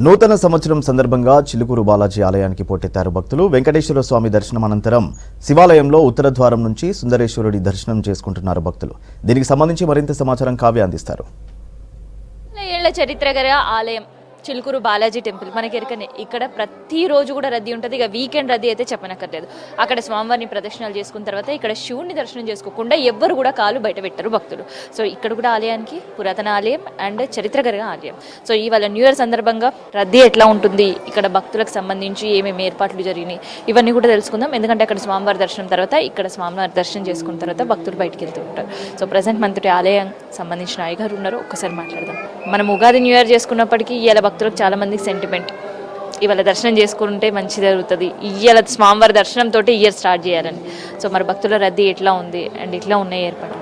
నూతన సంవత్సరం సందర్భంగా చిలుకూరు బాలాజీ ఆలయానికి పోటెత్తారు భక్తులు. వెంకటేశ్వర స్వామి దర్శనం అనంతరం శివాలయంలో ఉత్తర ద్వారం నుంచి సుందరేశ్వరుడి దర్శనం చేసుకుంటున్నారు భక్తులు. దీనికి సంబంధించి మరింత సమాచారం కావ్య అందిస్తారు. ఏళ్ల చరిత్ర గల ఆలయం చిలుకూరు బాలాజీ టెంపుల్ మనకి ఇక్కడ ప్రతిరోజు కూడా రద్దీ ఉంటుంది. ఇక వీకెండ్ రద్దీ అయితే చెప్పనక్కర్లేదు. అక్కడ స్వామివారిని ప్రదక్షిణలు చేసుకున్న తర్వాత ఇక్కడ శివుని దర్శనం చేసుకోకుండా ఎవ్వరు కూడా కాలు బయట పెట్టరు భక్తులు. సో ఇక్కడ కూడా ఆలయానికి పురాతన ఆలయం అండ్ చరిత్రగల ఆలయం. సో ఇవాళ న్యూ ఇయర్ సందర్భంగా రద్దీ ఎట్లా ఉంటుంది, ఇక్కడ భక్తులకు సంబంధించి ఏమేమి ఏర్పాట్లు జరిగినాయి ఇవన్నీ కూడా తెలుసుకుందాం. ఎందుకంటే అక్కడ స్వామివారి దర్శనం తర్వాత ఇక్కడ స్వామివారి దర్శనం చేసుకున్న తర్వాత భక్తులు బయటికి వెళ్తూ ఉంటారు. సో ప్రజెంట్ మనతోటి ఆలయం సంబంధించిన అయ్యగారు ఉన్నారు, ఒక్కసారి మాట్లాడదాం. మనం ఉగాది న్యూ ఇయర్ చేసుకున్నప్పటికీ ఇలా భక్తులకు చాలా మందికి సెంటిమెంట్, ఇవాళ దర్శనం చేసుకుంటే మంచి జరుగుతుంది, ఇవాళ స్వామివారి దర్శనంతో ఇయర్ స్టార్ట్ చేయాలని. సో మరి భక్తుల రద్దీ ఎట్లా ఉంది అండ్ ఇట్లా ఉన్నాయి ఏర్పాట్లు?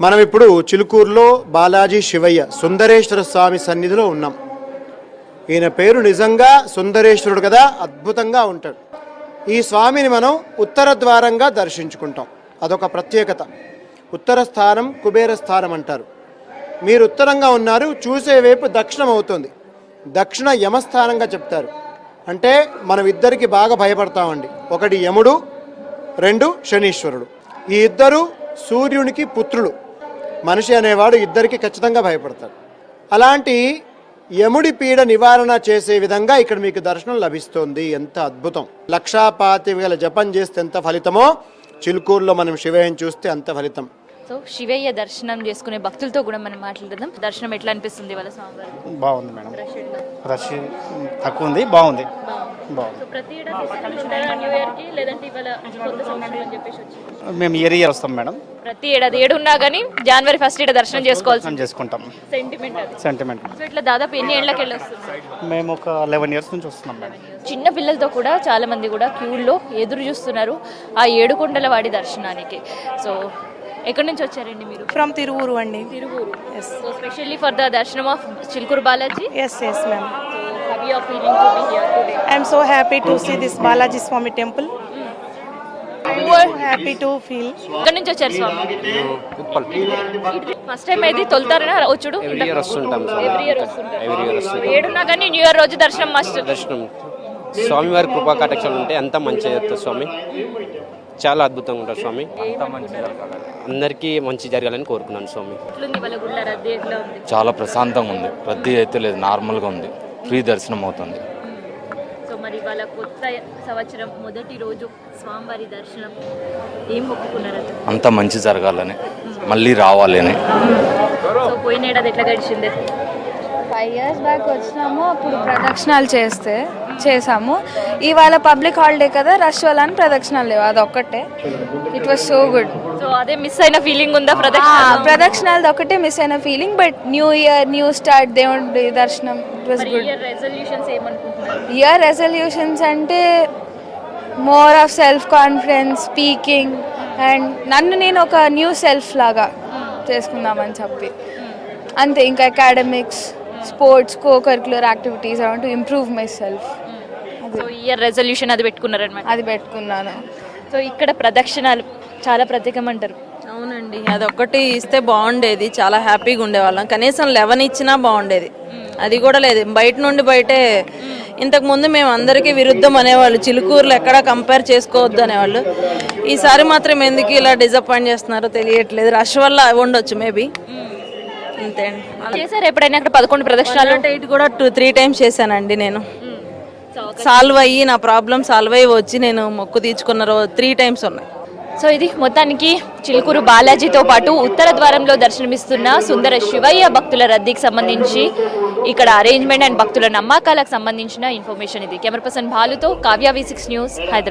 మనం ఇప్పుడు చిలుకూరులో బాలాజీ శివయ్య సుందరేశ్వర స్వామి సన్నిధిలో ఉన్నాం. ఈయన పేరు నిజంగా సుందరేశ్వరుడు కదా, అద్భుతంగా ఉంటాడు. ఈ స్వామిని మనం ఉత్తర ద్వారంగా దర్శించుకుంటాం. అదొక ప్రత్యేకత. ఉత్తర స్థానం కుబేర స్థానం అంటారు. మీరు ఉత్తరంగా ఉన్నారు, చూసే వైపు దక్షిణం అవుతుంది. దక్షిణ యమస్థానంగా చెప్తారు. అంటే మనం ఇద్దరికి బాగా భయపడతామండి. ఒకటి యముడు, రెండు శనీశ్వరుడు. ఈ ఇద్దరు సూర్యునికి పుత్రులు. మనిషి అనేవాడు ఇద్దరికి ఖచ్చితంగా భయపడతాడు. అలాంటి యముడి పీడ నివారణ చేసే విధంగా ఇక్కడ మీకు దర్శనం లభిస్తుంది. ఎంత అద్భుతం! 1,25,000 జపం చేస్తే ఎంత ఫలితమో చిలుకూరులో మనం శివయ్యని చూస్తే అంత ఫలితం. సో శివయ్య దర్శనం చేసుకునే భక్తులతో కూడా మనం మాట్లాడదాం. దర్శనం ఎట్లా అనిపిస్తుంది వాళ్ళ స్వామివారి? బాగుంది మేడం, రష్ తక్కువ ఉంది, బాగుంది. మేము ఇయర్ వస్తాం మేడం. ప్రతి ఏడాది ఏడున్నా కానీ జనవరి 1 దర్శనం చేసుకుంటాం. సెంటిమెంట్. సో ఇట్లా దాదాపు ఎన్ని ఏళ్ళకి వెళ్ళి వస్తుంది? మేము ఒక 11 years నుంచి వస్తున్నాం మేడం. చిన్న పిల్లలతో కూడా చాలా మంది కూడా క్యూలో ఎదురు చూస్తున్నారు ఆ ఏడుకొండల వాడి దర్శనానికి. సో ఎక్కడి నుంచి వచ్చారండి మీరు? ఫ్రమ్ తిరువూరు అండి. Tiruvuru. So specially for the darshanam of Chilkur Balaji. Yes ma'am. So how you are feeling to be here today? I am so happy to see this Balaji Swami temple. Happy to feel. ఎక్కడి నుంచి వచ్చారు స్వామి? First time అయితే తొలుతారనా వచ్చుడు? Every year వస్తుంటాం. ఏడున్నా కానీ new year రోజు దర్శనం must. దర్శనం స్వామివారి కృపా కటాక్షాలు ఉంటే అంత మంచిగా జరుగుతుంది స్వామి. చాలా అద్భుతంగా ఉంటారు స్వామి. అందరికీ మంచి జరగాలని కోరుకున్నాను స్వామి. చాలా ప్రశాంతంగా ఉంది, రద్దీ అయితే లేదు, నార్మల్గా ఉంది, ఫ్రీ దర్శనం అవుతుంది. సో మరి వాళ్ళ కొత్త సంవత్సరం మొదటి రోజు స్వామివారి దర్శనం ఏం మొక్కుకున్నారు? అంత మంచి జరగాలని, మళ్ళీ రావాలని. సో పోయిన ఏడాది ఎట్లా గడిచింది? 5 years బ్యాక్ వచ్చినాము, అప్పుడు ప్రదక్షిణాలు చేసాము. ఇవాళ పబ్లిక్ హాలిడే కదా, రష్ వల్ల అని ప్రదక్షిణాలు లేవు, అదొక్కటే. It was so good. So అదే మిస్ అయిన ఫీలింగ్ ఉందా? ప్రదక్షిణాలు ఒకటే మిస్ అయిన feeling, but new year new start, దేవుడి దర్శనం, it was good. Year resolutions అంటే more of self confidence, speaking, and నన్ను నేను ఒక న్యూ సెల్ఫ్ లాగా చేసుకుందామని చెప్పి అంతే. ఇంకా academics, sports, co-curricular activities, I want to improve my self. So year resolution అది పెట్టుకున్నారనమాట? అది పెట్టుకున్నాను. సో ఇక్కడ ప్రదక్షిణాలు చాలా ప్రత్యేకమంటారు. అవునండి, అదొక్కటి ఇస్తే బాగుండేది, చాలా హ్యాపీగా ఉండేవాళ్ళం. కనీసం 11 ఇచ్చినా బాగుండేది, అది కూడా లేదు. బయట నుండి బయటే. ఇంతకుముందు మేము అందరికీ విరుద్ధం అనేవాళ్ళు, చిలుకూరులో ఎక్కడా కంపేర్ చేసుకోవద్దు అనేవాళ్ళు. ఈసారి మాత్రం ఎందుకు ఇలా డిసప్పాయింట్ చేస్తున్నారో తెలియట్లేదు. రష్ వల్ల ఉండొచ్చు మేబీ, అంతే అండి. చేశారు ఎప్పుడైనా అక్కడ 11 ప్రదక్షిణాలు? 8 కూడా 3 times చేశానండి నేను. సాల్వ్ అయ్యి, నా ప్రాబ్లం సాల్వ్ అయ్యి వచ్చి నేను మొక్కు తీర్చుకున్న 3 times ఉన్నాయి. సో ఇది మొత్తానికి చిలుకూరు బాలాజీతో పాటు ఉత్తర ద్వారంలో దర్శనమిస్తున్న సుందర శివయ్య భక్తుల రద్దీకి సంబంధించి ఇక్కడ అరేంజ్మెంట్ అండ్ భక్తుల నమ్మకాలకు సంబంధించిన ఇన్ఫర్మేషన్ ఇది. కెమెరా పర్సన్ భాలుతో కావ్య, V6 న్యూస్, హైదరాబాద్.